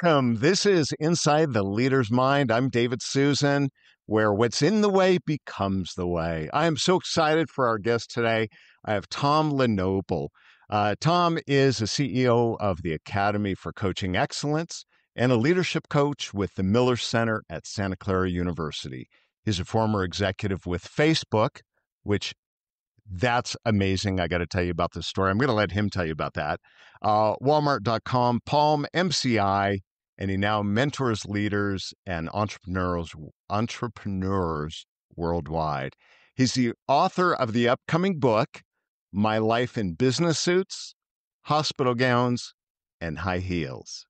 Welcome. This is Inside the Leader's Mind. I'm David Susan, where what's in the way becomes the way. I am so excited for our guest today. I have Tom LeNoble. Tom is a CEO of the Academy for Coaching Excellence and a leadership coach with the Miller Center at Santa Clara University. He's a former executive with Facebook, which that's amazing. I got to tell you about this story. I'm going to let him tell you about that. Walmart.com, Palm, MCI, and he now mentors leaders and entrepreneurs worldwide. He's the author of the upcoming book, My Life in Business Suits, Hospital Gowns, and High Heels.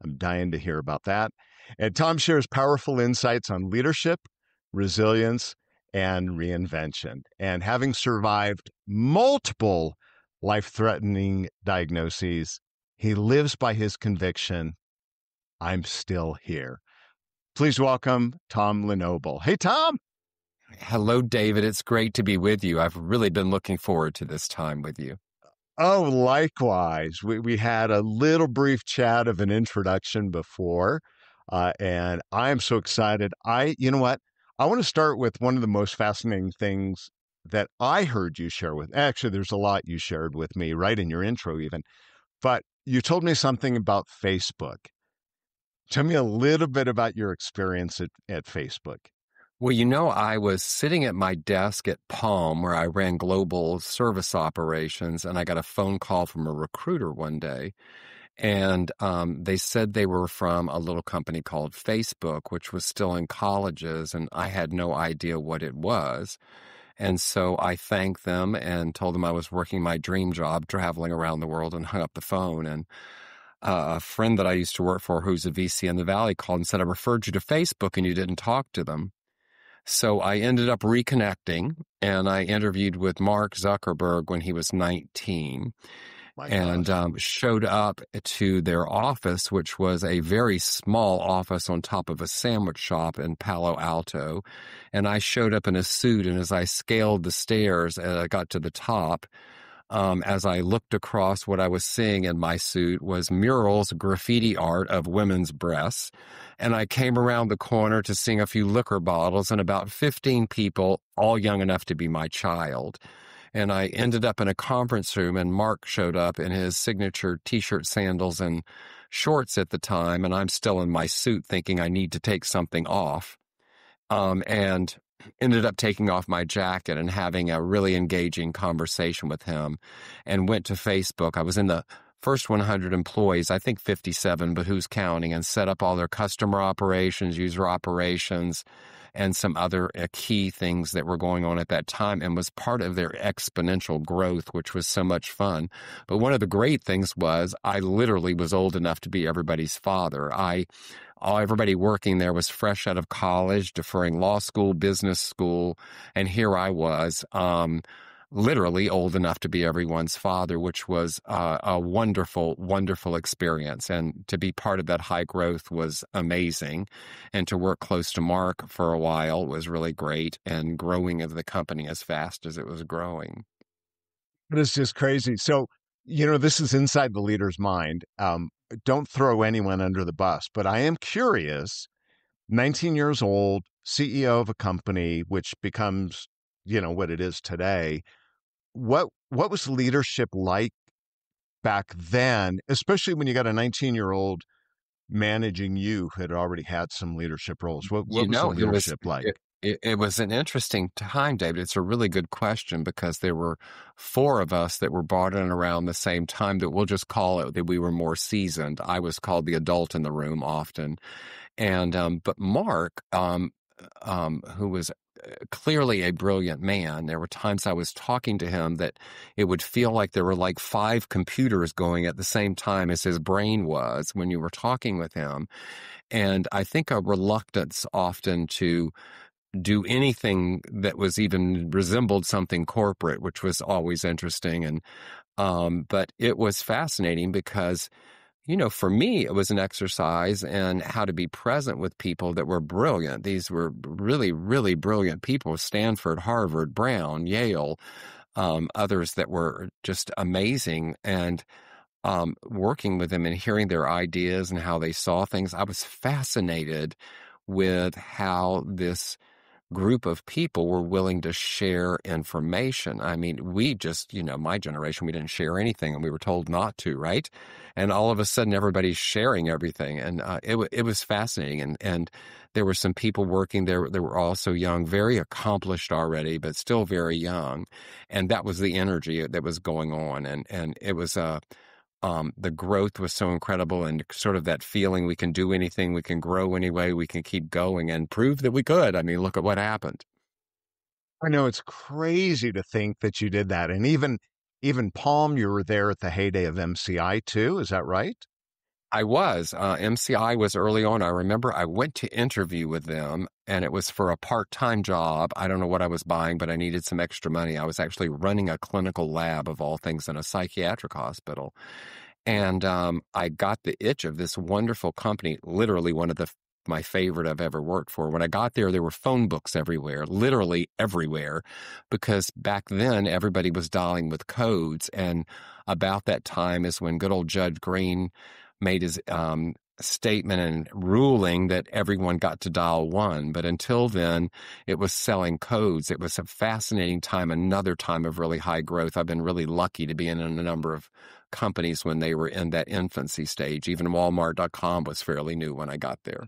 I'm dying to hear about that. And Tom shares powerful insights on leadership, resilience, and reinvention. And having survived multiple life-threatening diagnoses, he lives by his conviction, I'm still here. Please welcome Tom LeNoble. Hey, Tom. Hello, David. It's great to be with you. I've really been looking forward to this time with you. Oh, likewise. We had a little brief chat of an introduction before, and I am so excited. You know what? I want to start with one of the most fascinating things that I heard you share with. Actually, there's a lot you shared with me right in your intro even, but you told me something about Facebook. Tell me a little bit about your experience at Facebook. Well, I was sitting at my desk at Palm where I ran global service operations, and I got a phone call from a recruiter one day. And they said they were from a little company called Facebook, which was still in colleges, and I had no idea what it was. And so I thanked them and told them I was working my dream job, traveling around the world, and hung up the phone. And a friend that I used to work for, who's a VC in the Valley, called and said, I referred you to Facebook and you didn't talk to them. So I ended up reconnecting, and I interviewed with Mark Zuckerberg when he was 19. And showed up to their office, which was a very small office on top of a sandwich shop in Palo Alto. And I showed up in a suit, and as I scaled the stairs and I got to the top, as I looked across, what I was seeing in my suit was murals, graffiti art of women's breasts. And I came around the corner to seeing a few liquor bottles and about 15 people, all young enough to be my child. And I ended up in a conference room, and Mark showed up in his signature T-shirt, sandals, and shorts at the time, and I'm still in my suit thinking I need to take something off, and ended up taking off my jacket and having a really engaging conversation with him, and went to Facebook. I was in the first 100 employees, I think 57, but who's counting, and set up all their customer operations, user operations, and some other key things that were going on at that time, and was part of their exponential growth, which was so much fun. But one of the great things was I literally was old enough to be everybody's father. Everybody working there was fresh out of college, deferring law school, business school, and here I was, literally old enough to be everyone's father, which was a wonderful, wonderful experience. And to be part of that high growth was amazing. And to work close to Mark for a while was really great, and growing of the company as fast as it was growing. It's just crazy. So, this is inside the leader's mind. Don't throw anyone under the bus, but I am curious, 19 years old, CEO of a company, which becomes what it is today. What was leadership like back then, especially when you got a 19-year-old managing you who had already had some leadership roles? What was the leadership like? It was an interesting time, David. It's a really good question, because there were 4 of us that were brought in around the same time that we'll just call it that we were more seasoned. I was called the adult in the room often. And but Mark, who was clearly a brilliant man, there were times I was talking to him that it would feel like there were like 5 computers going at the same time as his brain was when you were talking with him. And I think a reluctance often to do anything that was even resembled something corporate, which was always interesting. And but it was fascinating because for me, it was an exercise in how to be present with people that were brilliant. These were really, really brilliant people: Stanford, Harvard, Brown, Yale, others that were just amazing. And working with them and hearing their ideas and how they saw things, I was fascinated with how this group of people were willing to share information. I mean, we just, my generation, we didn't share anything and we were told not to, right? And all of a sudden, everybody's sharing everything. And it was fascinating. And there were some people working there that were also young, very accomplished already, but still very young. And that was the energy that was going on. And it was the growth was so incredible, and sort of that feeling we can do anything, we can grow anyway, we can keep going and prove that we could. I mean, look at what happened. I know it's crazy to think that you did that. And even Palm, you were there at the heyday of MCI too. Is that right? I was. MCI was early on. I remember I went to interview with them, and it was for a part-time job. I don't know what I was buying, but I needed some extra money. I was actually running a clinical lab of all things in a psychiatric hospital. And I got the itch of this wonderful company, literally one of my favorite I've ever worked for. When I got there were phone books everywhere, literally everywhere, because back then everybody was dialing with codes. And about that time is when good old Judge Green made his statement and ruling that everyone got to dial one. But until then, it was selling codes. It was a fascinating time, another time of really high growth. I've been really lucky to be in a number of companies when they were in that infancy stage. Even Walmart.com was fairly new when I got there.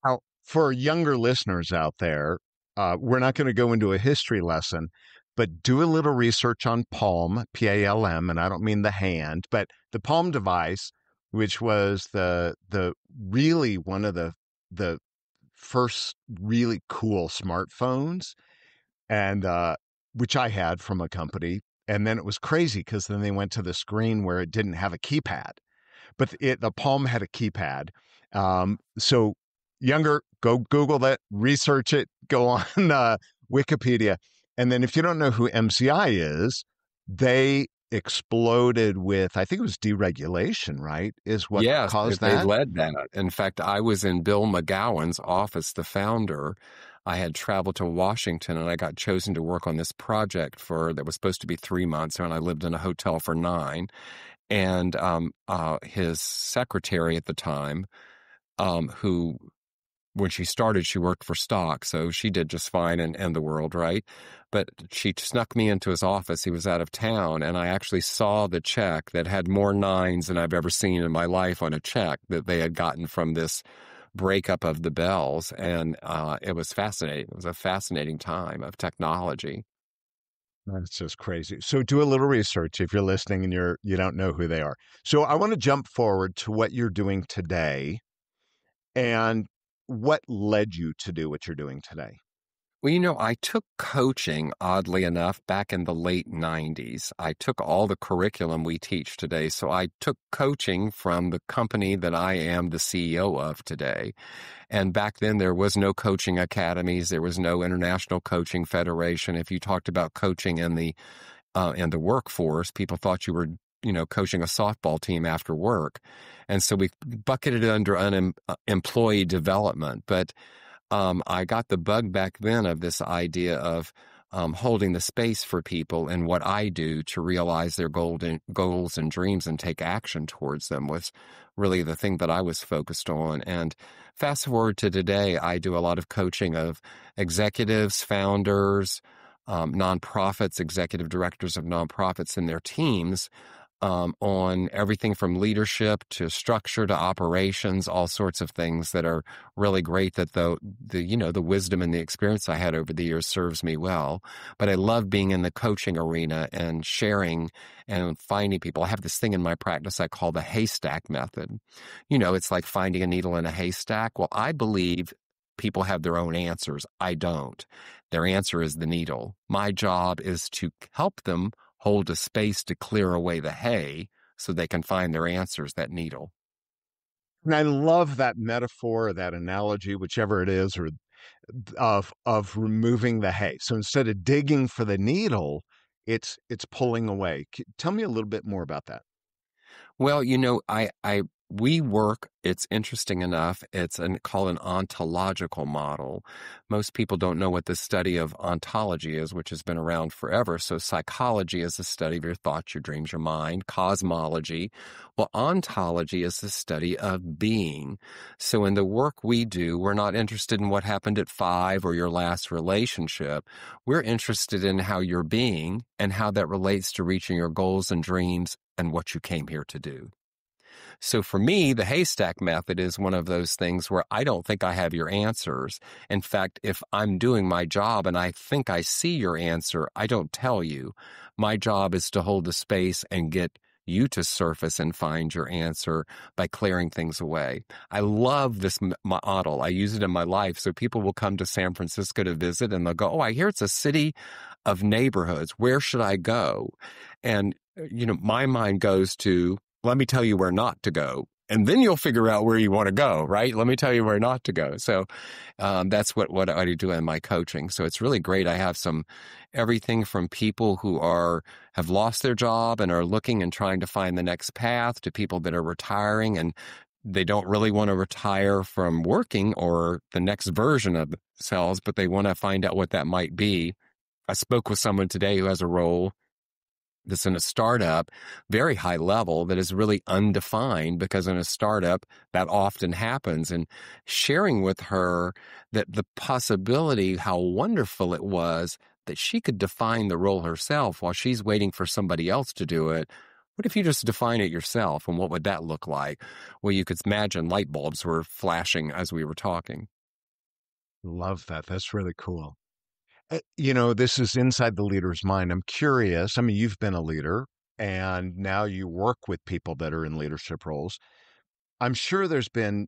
Now, for younger listeners out there, we're not going to go into a history lesson, but do a little research on Palm, Palm, and I don't mean the hand, but the Palm device, which was the really one of the first really cool smartphones, and which I had from a company. And then it was crazy because then they went to the screen where it didn't have a keypad, but the Palm had a keypad. So younger, go Google that, research it, go on Wikipedia. And then if you don't know who MCI is, they exploded with, I think it was deregulation, right? Is what Yes, caused they that? led that. In fact, I was in Bill McGowan's office, the founder. I had traveled to Washington and I got chosen to work on this project that was supposed to be 3 months, and I lived in a hotel for 9. And his secretary at the time, who when she started, she worked for stock, so she did just fine in the world, right? But she snuck me into his office. He was out of town, and I actually saw the check that had more nines than I've ever seen in my life on a check that they had gotten from this breakup of the Bells, and it was fascinating. It was a fascinating time of technology. That's just crazy. So do a little research if you're listening and you don't know who they are. So I want to jump forward to what you're doing today and what led you to do what you're doing today. Well, I took coaching, oddly enough, back in the late 90s. I took all the curriculum we teach today. So I took coaching from the company that I am the CEO of today. And back then, there was no coaching academies. There was no International Coaching Federation. If you talked about coaching in the workforce, people thought you were coaching a softball team after work. And so we bucketed it under employee development. But I got the bug back then of this idea of holding the space for people and what I do to realize their goals and dreams and take action towards them was really the thing that I was focused on. And fast forward to today, I do a lot of coaching of executives, founders, nonprofits, executive directors of nonprofits and their teams on everything from leadership to structure to operations, all sorts of things that are really great. That the wisdom and the experience I had over the years serves me well. But I love being in the coaching arena and sharing and finding people. I have this thing in my practice I call the Haystack Method. It's like finding a needle in a haystack. Well, I believe people have their own answers. I don't. Their answer is the needle. My job is to help them hold a space to clear away the hay so they can find their answers, that needle. And I love that metaphor, that analogy, whichever it is, or of removing the hay. So instead of digging for the needle, it's pulling away. Tell me a little bit more about that. Well, I we work, it's interesting enough, called an ontological model. Most people don't know what the study of ontology is, which has been around forever. So psychology is the study of your thoughts, your dreams, your mind. Cosmology. Well, ontology is the study of being. So in the work we do, we're not interested in what happened at 5 or your last relationship. We're interested in how you're being and how that relates to reaching your goals and dreams and what you came here to do. So for me, the Haystack Method is one of those things where I don't think I have your answers. In fact, if I'm doing my job and I think I see your answer, I don't tell you. My job is to hold the space and get you to surface and find your answer by clearing things away. I love this model. I use it in my life. So people will come to San Francisco to visit and they'll go, oh, I hear it's a city of neighborhoods. Where should I go? And, my mind goes to, let me tell you where not to go. And then you'll figure out where you want to go, right? Let me tell you where not to go. So that's what I do in my coaching. So it's really great. I have everything from people who have lost their job and are looking and trying to find the next path, to people that are retiring and they don't really want to retire from working or the next version of themselves, but they want to find out what that might be. I spoke with someone today who has a role that's in a startup, very high level, that is really undefined, because in a startup that often happens. And sharing with her that the possibility, how wonderful it was that she could define the role herself while she's waiting for somebody else to do it. What if you just define it yourself, and what would that look like? Well, you could imagine light bulbs were flashing as we were talking. Love that. That's really cool. This is inside the leader's mind. I'm curious. I mean, you've been a leader and now you work with people that are in leadership roles. I'm sure there's been,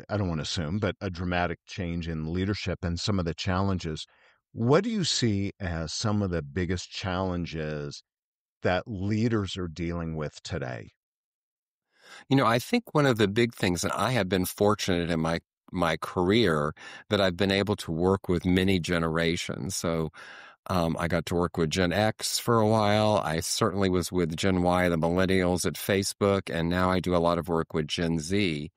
I don't want to assume, but a dramatic change in leadership and some of the challenges. What do you see as some of the biggest challenges that leaders are dealing with today? I think one of the big things, and I have been fortunate in my career that I've been able to work with many generations. So I got to work with Gen X for a while. I certainly was with Gen Y, the millennials at Facebook, and now I do a lot of work with Gen Z.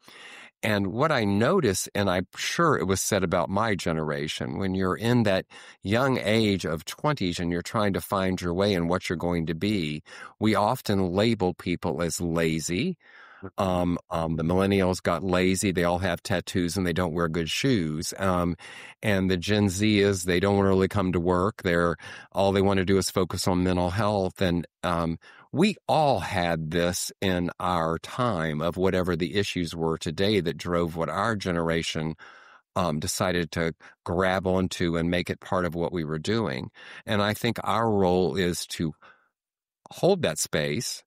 And what I notice, and I'm sure it was said about my generation, when you're in that young age of 20s and you're trying to find your way and what you're going to be, we often label people as lazy. The millennials got lazy. They all have tattoos and they don't wear good shoes. And the Gen Z is, they don't really come to work. All they want to do is focus on mental health. And, we all had this in our time of whatever the issues were today that drove what our generation decided to grab onto and make it part of what we were doing. And I think our role is to hold that space,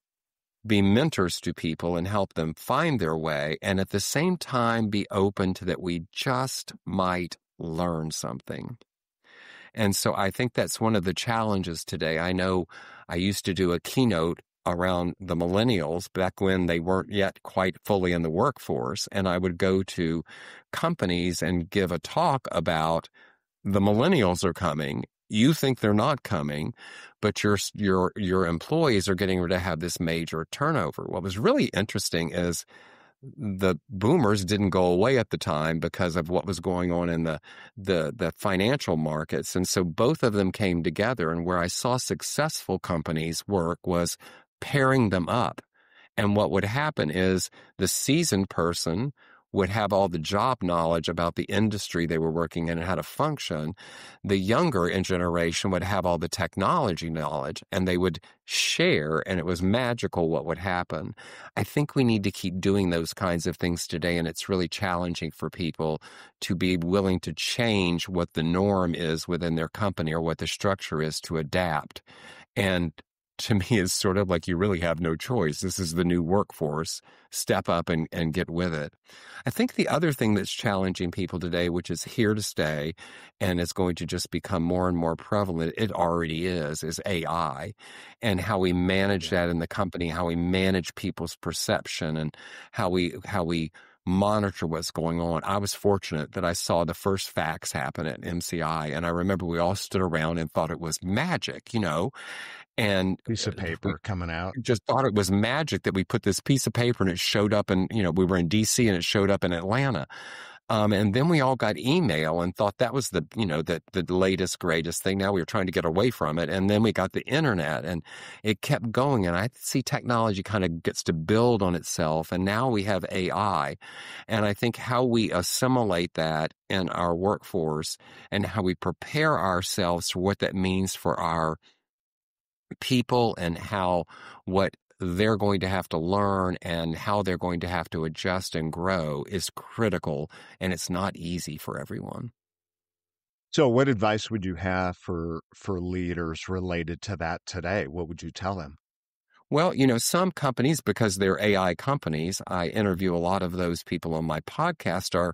be mentors to people and help them find their way, and at the same time be open to that we just might learn something. And so I think that's one of the challenges today. I know I used to do a keynote around the millennials back when they weren't yet quite fully in the workforce, and I would go to companies and give a talk about the millennials are coming. You think they're not coming, but your employees are getting ready to have this major turnover. What was really interesting is the boomers didn't go away at the time because of what was going on in the financial markets. And so both of them came together. And where I saw successful companies work was pairing them up. And what would happen is the seasoned person would have all the job knowledge about the industry they were working in and how to function. The younger generation would have all the technology knowledge, and they would share, and it was magical what would happen. I think we need to keep doing those kinds of things today, and it's really challenging for people to be willing to change what the norm is within their company or what the structure is to adapt. And to me, it's sort of like you really have no choice. This is the new workforce. Step up and get with it. I think the other thing that's challenging people today, which is here to stay and is going to just become more and more prevalent, it already is AI, and how we manage that in the company, how we manage people's perception, and how we monitor what's going on. I was fortunate that I saw the first fax happen at MCI, and I remember we all stood around and thought it was magic, and Piece of we paper coming out. just thought it was magic that we put this piece of paper and it showed up, and we were in DC and it showed up in Atlanta. And then we all got email and thought that was the latest, greatest thing. Now we were trying to get away from it. And then we got the internet and it kept going. And I see technology kind of gets to build on itself. And now we have AI. And I think how we assimilate that in our workforce and how we prepare ourselves for what that means for our people and what they're going to have to learn and how they're going to have to adjust and grow is critical, and it's not easy for everyone. So what advice would you have for leaders related to that today? What would you tell them? Well, some companies, because they're AI companies, I interview a lot of those people on my podcast, are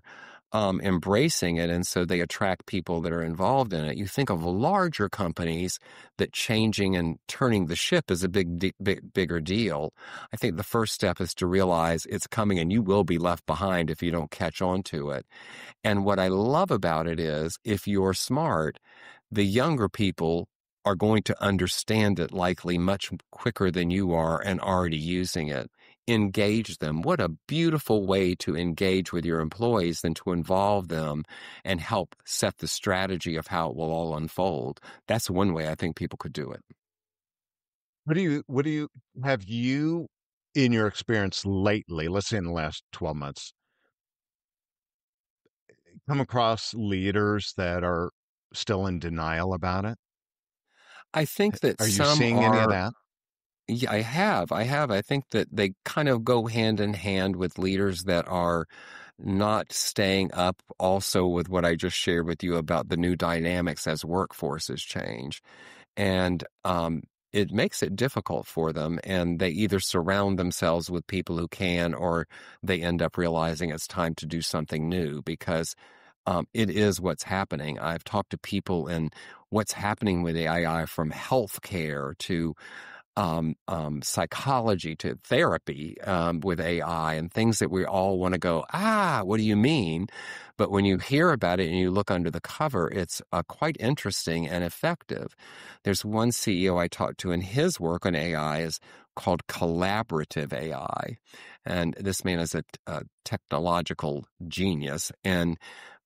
embracing it. And so they attract people that are involved in it. You think of larger companies that changing and turning the ship is a bigger deal. I think the first step is to realize it's coming and you will be left behind if you don't catch on to it. And what I love about it is if you're smart, the younger people are going to understand it likely much quicker than you are and already using it. Engage them. What a beautiful way to engage with your employees than to involve them and help set the strategy of how it will all unfold. That's one way I think people could do it. What do you have you in your experience lately, let's say in the last 12 months, come across leaders that are still in denial about it? I think that Are you some seeing any of are. that? Yeah, I have. I think that they kind of go hand in hand with leaders that are not staying up also with what I just shared with you about the new dynamics as workforces change. And it makes it difficult for them. And they either surround themselves with people who can, or they end up realizing it's time to do something new because it is what's happening. I've talked to people and what's happening with AI from healthcare to psychology to therapy with AI and things that we all want to go, what do you mean? But when you hear about it and you look under the cover, it's quite interesting and effective. There's one CEO I talked to, and his work on AI is called collaborative AI. And this man is a technological genius.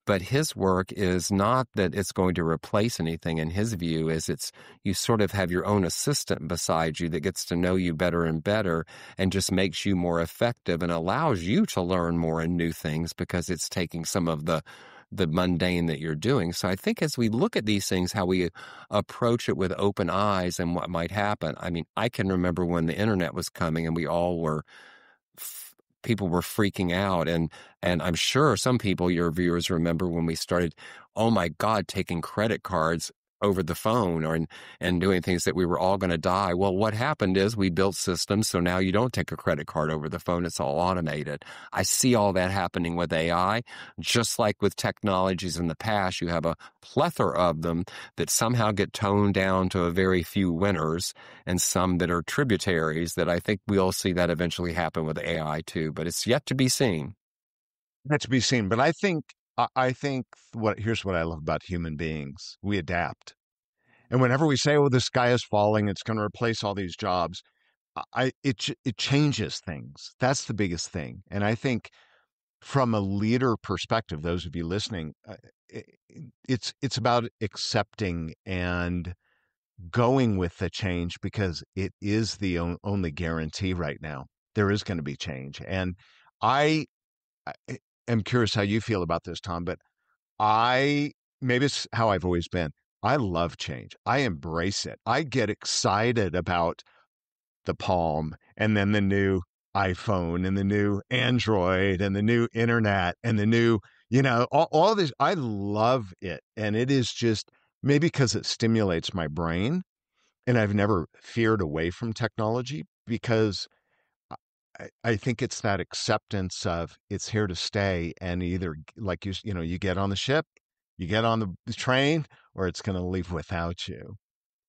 But his work is not that it's going to replace anything. In his view, is you sort of have your own assistant beside you that gets to know you better and better and just makes you more effective and allows you to learn more and new things because it's taking some of the mundane that you're doing. So I think as we look at these things, how we approach it with open eyes and what might happen. I mean, I can remember when the internet was coming and we all were people were freaking out. And I'm sure some people, your viewers, remember when we started, oh my God, taking credit cards over the phone and doing things that we were all going to die. Well, what happened is we built systems. So now you don't take a credit card over the phone. It's all automated. I see all that happening with AI. Just like with technologies in the past, you have a plethora of them that somehow get toned down to a very few winners and some that are tributaries that I think we'll see that eventually happen with AI too, but it's yet to be seen. Yet to be seen. But I think here's what I love about human beings. We adapt. And whenever we say, "Oh, the sky is falling, it's going to replace all these jobs," it changes things. That's the biggest thing. And I think from a leader perspective, those of you listening, it's about accepting and going with the change because it is the only guarantee right now. There is going to be change. And I am curious how you feel about this, Tom, but maybe it's how I've always been. I love change. I embrace it. I get excited about the Palm and then the new iPhone and the new Android and the new internet and the new, all this. I love it. And it is just maybe because it stimulates my brain. And I've never feared away from technology because I think it's that acceptance of it's here to stay, and either like you get on the ship, you get on the train, or it's going to leave without you.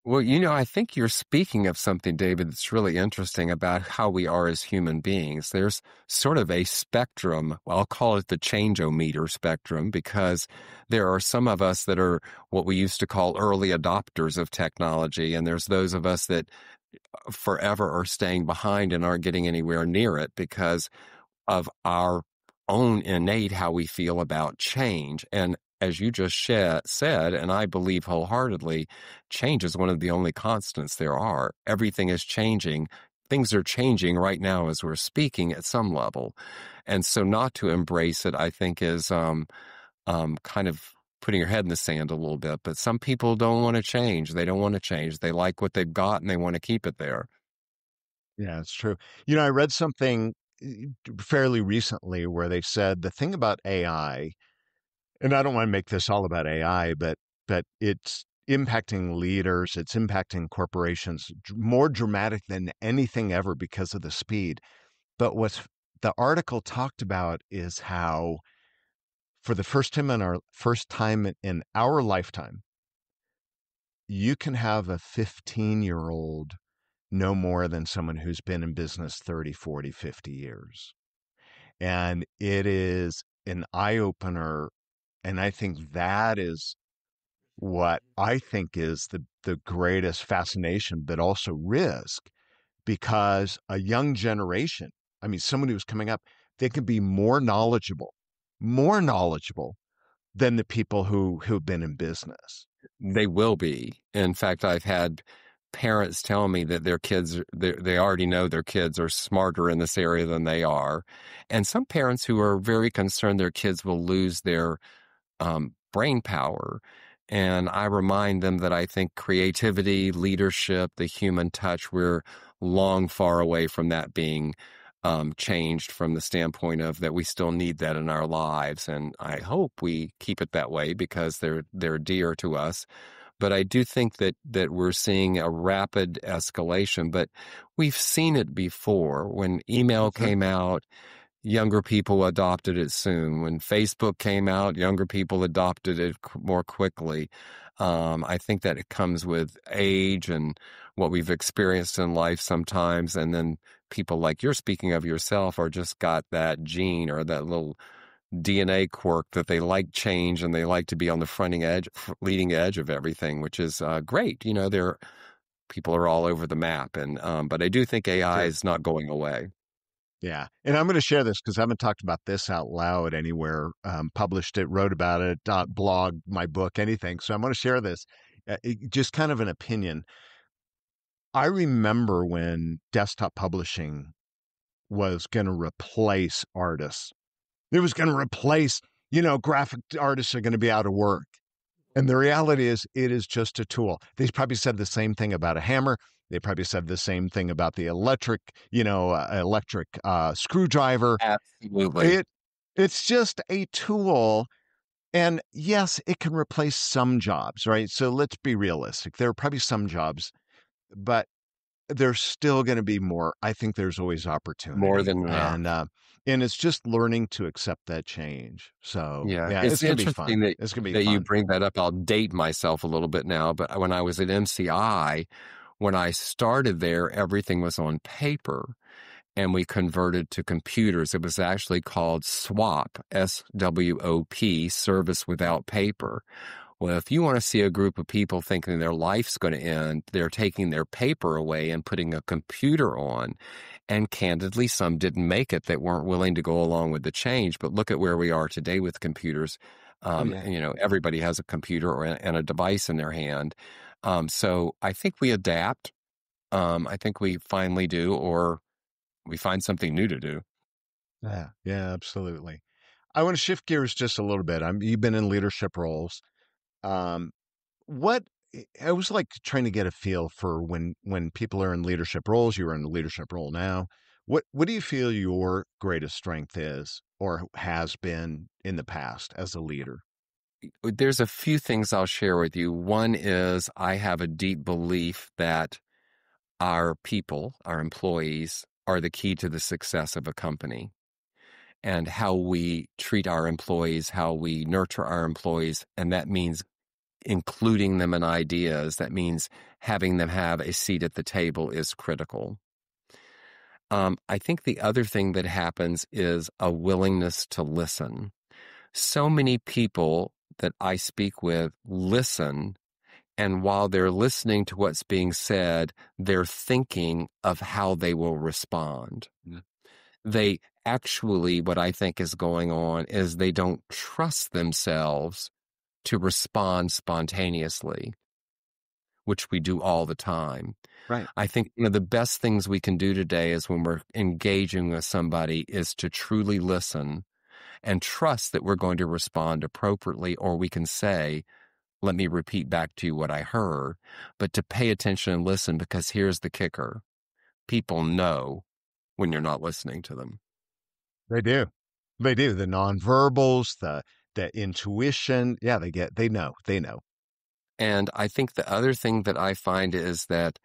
Well, I think you're speaking of something, David, that's really interesting about how we are as human beings. There's sort of a spectrum. I'll call it the change-o-meter spectrum, because there are some of us that are what we used to call early adopters of technology, and there's those of us that forever are staying behind and aren't getting anywhere near it because of our own innate how we feel about change. And as you just said, and I believe wholeheartedly, change is one of the only constants there are. Everything is changing. Things are changing right now as we're speaking at some level. And so not to embrace it, I think, is kind of putting your head in the sand a little bit. But some people don't want to change. They don't want to change. They like what they've got and they want to keep it there. Yeah, it's true. I read something fairly recently where they said the thing about AI, and I don't want to make this all about AI, but it's impacting leaders, it's impacting corporations more dramatic than anything ever because of the speed. But what the article talked about is how for the first time in our lifetime, you can have a 15-year-old no more than someone who's been in business 30, 40, 50 years. And it is an eye opener. And I think that is what I think is the greatest fascination, but also risk, because a young generation, I mean, someone who's coming up, they can be more knowledgeable than the people who've been in business. They will be. In fact, I've had parents tell me that their kids, they already know their kids are smarter in this area than they are. And some parents who are very concerned their kids will lose their brain power. And I remind them that I think creativity, leadership, the human touch, we're long far away from that being changed from the standpoint of that we still need that in our lives. And I hope we keep it that way because they're dear to us. But I do think that we're seeing a rapid escalation. But we've seen it before. When email Mhm. came out, younger people adopted it soon. When Facebook came out, younger people adopted it more quickly. I think that it comes with age and what we've experienced in life sometimes. And then people like you're speaking of yourself are just got that gene or that little DNA quirk that they like change and they like to be on the leading edge of everything, which is great. People are all over the map. And but I do think AI Sure. is not going away. Yeah. And I'm going to share this because I haven't talked about this out loud anywhere, published it, wrote about it, blog, my book, anything. So I'm going to share this, just kind of an opinion. I remember when desktop publishing was going to replace artists. It was going to replace, graphic artists are going to be out of work. And the reality is, it is just a tool. They probably said the same thing about a hammer. They probably said the same thing about the electric screwdriver. Absolutely. It it's just a tool, and yes, it can replace some jobs, right? So let's be realistic. There are probably some jobs, but there's still going to be more. I think there's always More opportunity, than enough. and it's just learning to accept that change. So Yeah, yeah, it's it's gonna be fun. interesting that It's gonna be that you fun. bring that up. I'll date myself a little bit now, but when I was at MCI, when I started there, everything was on paper and we converted to computers. It was actually called SWOP, SWOP, Service Without Paper. Well, if you want to see a group of people thinking their life's going to end, they're taking their paper away and putting a computer on. And candidly, some didn't make it that weren't willing to go along with the change. But look at where we are today with computers. Oh yeah, Everybody has a computer and a device in their hand. So I think we adapt. I think we finally do, or we find something new to do. yeah, yeah, absolutely. I want to shift gears just a little bit. You've been in leadership roles. Um, what I was like trying to get a feel for when people are in leadership roles. You are in a leadership role now. What do you feel your greatest strength is, or has been in the past as a leader? There's a few things I'll share with you. One is I have a deep belief that our people, our employees, are the key to the success of a company. And how we treat our employees, how we nurture our employees, and that means including them in ideas. That means having them have a seat at the table is critical. I think the other thing that happens is a willingness to listen. So many people that I speak with listen, and while they're listening to what's being said, they're thinking of how they will respond. They actually, what I think is going on is they don't trust themselves to respond spontaneously, which we do all the time. Right. I think one of the best things we can do today is when we're engaging with somebody is to truly listen and trust that we're going to respond appropriately, or we can say, let me repeat back to you what I heard, but to pay attention and listen, because here's the kicker. People know when you're not listening to them. They do. They do. The nonverbals, the intuition. Yeah, they know. And I think the other thing that I find is that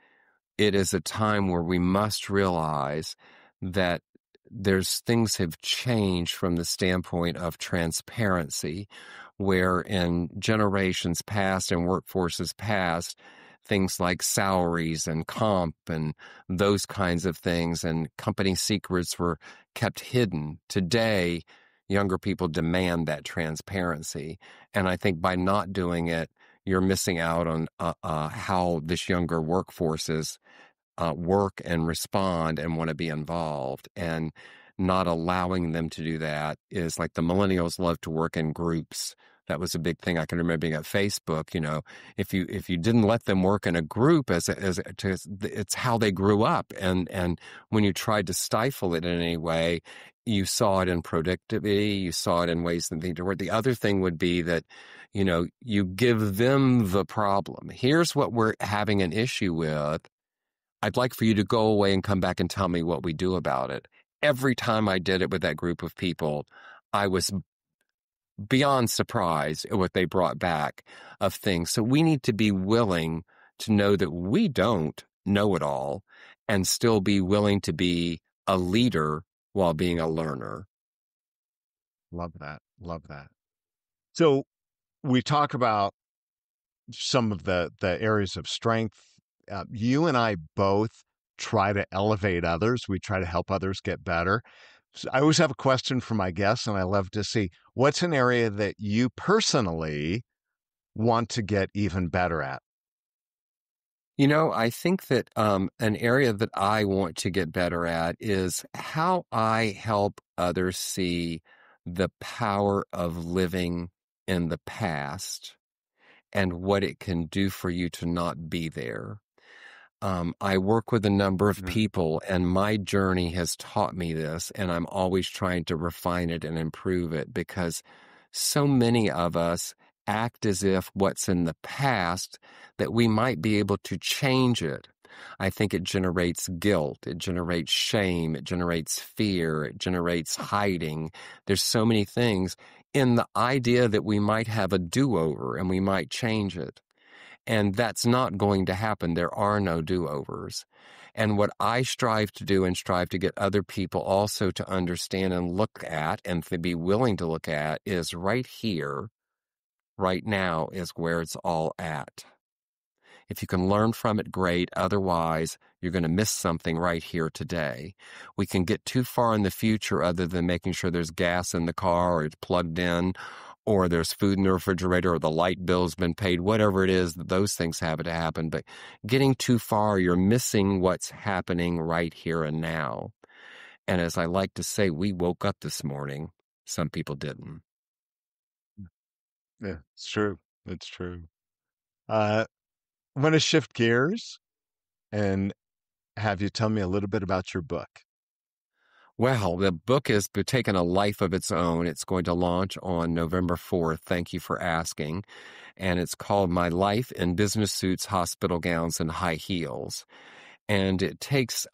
it is a time where we must realize that things have changed from the standpoint of transparency, where in generations past and workforces past, things like salaries and comp and those kinds of things and company secrets were kept hidden. Today, younger people demand that transparency. And I think by not doing it, you're missing out on how this younger workforce is work and respond and want to be involved, and not allowing them to do that is like the millennials love to work in groups. That was a big thing I can remember being at Facebook. If you didn't let them work in a group it's how they grew up, and when you tried to stifle it in any way, you saw it in productivity, you saw it in ways that they do. The other thing would be that you give them the problem. Here's what we're having an issue with. I'd like for you to go away and come back and tell me what we do about it. Every time I did it with that group of people, I was beyond surprised at what they brought back of things. So we need to be willing to know that we don't know it all, and still be willing to be a leader while being a learner. Love that. Love that. So we talk about some of the areas of strength. You and I both try to elevate others. We try to help others get better. So I always have a question for my guests, and I love to see what's an area that you personally want to get even better at. I think that an area that I want to get better at is how I help others see the power of living in the past and what it can do for you to not be there. I work with a number of people, and my journey has taught me this, and I'm always trying to refine it and improve it, because so many of us act as if what's in the past, that we might be able to change it. I think it generates guilt, it generates shame, it generates fear, it generates hiding. There's so many things in the idea that we might have a do-over and we might change it. And that's not going to happen. There are no do-overs. And what I strive to do, and strive to get other people also to understand and look at and to be willing to look at, is right here, right now is where it's all at. If you can learn from it, great. Otherwise, you're going to miss something right here today. We can get too far in the future other than making sure there's gas in the car, or it's plugged in, or there's food in the refrigerator, or the light bill's been paid, whatever it is, those things have to happen. But getting too far, you're missing what's happening right here and now. And as I like to say, we woke up this morning. Some people didn't. Yeah, it's true. It's true. I'm going to shift gears and have you tell me a little bit about your book. Well, the book has taken a life of its own. It's going to launch on November 4th. Thank you for asking. And it's called My Life in Business Suits, Hospital Gowns, and High Heels. And it takes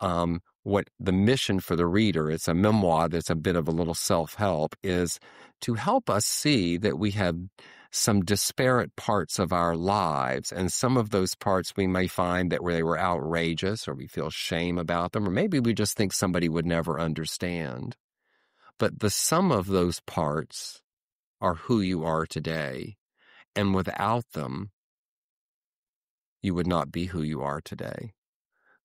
what the mission for the reader, it's a memoir that's a bit of a little self-help, is to help us see that we have some disparate parts of our lives, and some of those parts we may find that they were outrageous, or we feel shame about them, or maybe we just think somebody would never understand. But the sum of those parts are who you are today, and without them, you would not be who you are today.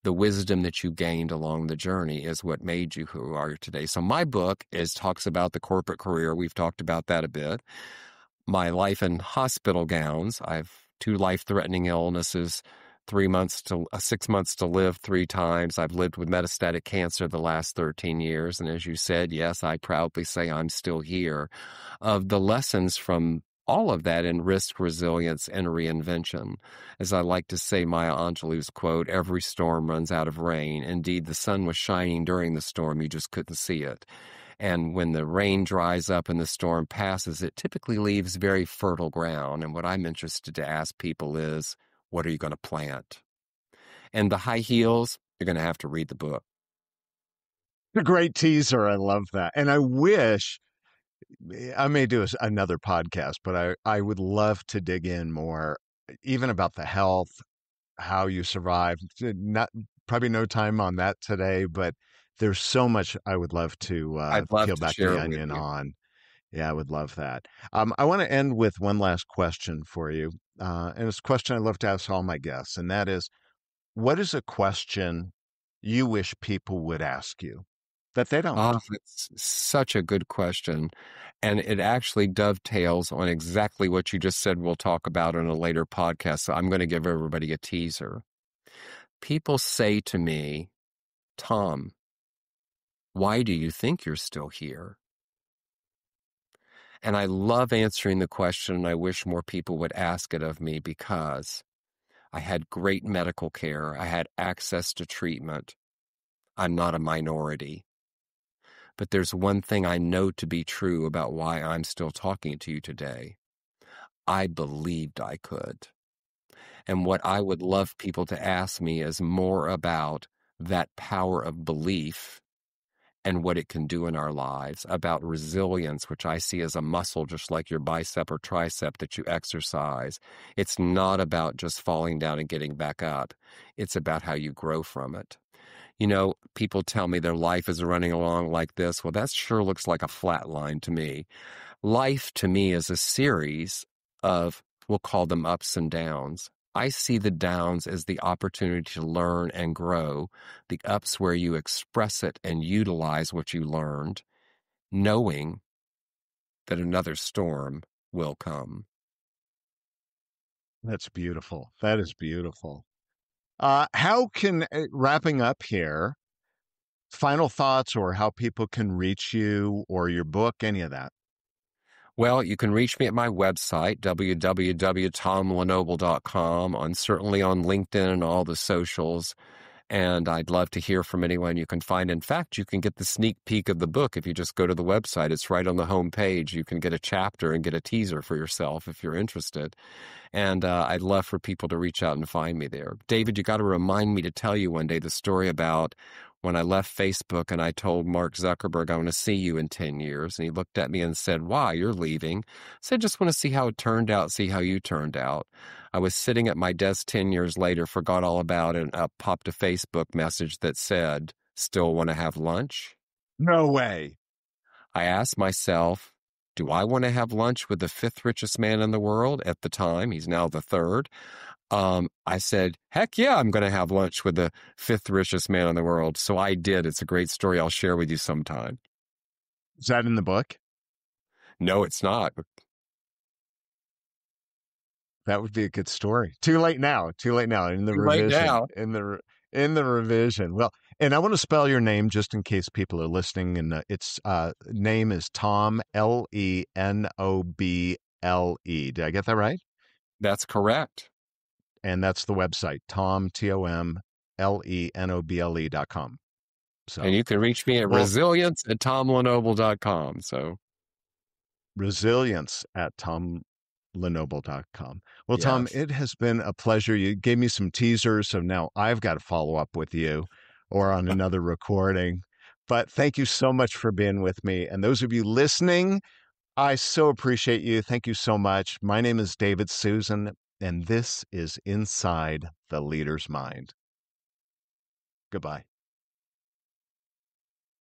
The wisdom that you gained along the journey is what made you who you are today. So my book talks about the corporate career. We've talked about that a bit. My life in hospital gowns. I've 2 life-threatening illnesses, 6 months to live 3 times. I've lived with metastatic cancer the last 13 years. And as you said, yes, I proudly say I'm still here. Of the lessons from all of that in risk, resilience, and reinvention. As I like to say, Maya Angelou's quote, every storm runs out of rain. Indeed, the sun was shining during the storm, you just couldn't see it. And when the rain dries up and the storm passes, it typically leaves very fertile ground. And what I'm interested to ask people is, what are you going to plant? And the high heels, you're going to have to read the book. A great teaser. I love that. And I wish I may do another podcast, but I would love to dig in more, even about the health, how you survive. Not probably no time on that today, but there's so much I would love to I'd love peel to back the share with onion you. on. Yeah, I would love that. I want to end with one last question for you, and it's a question I love to ask all my guests, and that is, what is a question you wish people would ask you that they don't? It's such a good question. And it actually dovetails on exactly what you just said we'll talk about in a later podcast. So I'm going to give everybody a teaser. People say to me, Tom, why do you think you're still here? And I love answering the question, and I wish more people would ask it of me because I had great medical care. I had access to treatment. I'm not a minority. But there's one thing I know to be true about why I'm still talking to you today. I believed I could. And what I would love people to ask me is more about that power of belief and what it can do in our lives, about resilience, which I see as a muscle, just like your bicep or tricep that you exercise. It's not about just falling down and getting back up. It's about how you grow from it. You know, people tell me their life is running along like this. Well, that sure looks like a flat line to me. Life to me is a series of, we'll call them ups and downs. I see the downs as the opportunity to learn and grow, the ups where you express it and utilize what you learned, knowing that another storm will come. That's beautiful. That is beautiful. How can, wrapping up here, final thoughts or how people can reach you or your book, any of that? Well, you can reach me at my website, www.tomlenoble.com, certainly on LinkedIn and all the socials. And I'd love to hear from anyone you can find. In fact, you can get the sneak peek of the book if you just go to the website. It's right on the home page. You can get a chapter and get a teaser for yourself if you're interested. And I'd love for people to reach out and find me there. David, you got to remind me to tell you one day the story about when I left Facebook and I told Mark Zuckerberg, I want to see you in 10 years. And he looked at me and said, why, you're leaving? I said, just want to see how it turned out, see how you turned out. I was sitting at my desk 10 years later, forgot all about it, and popped a Facebook message that said, still want to have lunch? No way. I asked myself, do I want to have lunch with the 5th richest man in the world at the time? He's now the 3rd. I said, heck yeah, I'm going to have lunch with the 5th richest man in the world. So I did. It's a great story. I'll share with you sometime. Is that in the book? No, it's not. That would be a good story. Too late now. Too late now. In the Too late revision. now. In the revision. Well, and I want to spell your name just in case people are listening. And its name is Tom, Lenoble. Did I get that right? That's correct. And that's the website, TomLenoble.com. So, And you can reach me at resilience@tomlenoble.com. So resilience at tomlenoble.com. Well, Tom, yes, it has been a pleasure. You gave me some teasers, so now I've got to follow up with you or on another recording. But thank you so much for being with me. And those of you listening, I so appreciate you. Thank you so much. My name is David Susan, and this is Inside the Leader's Mind. Goodbye.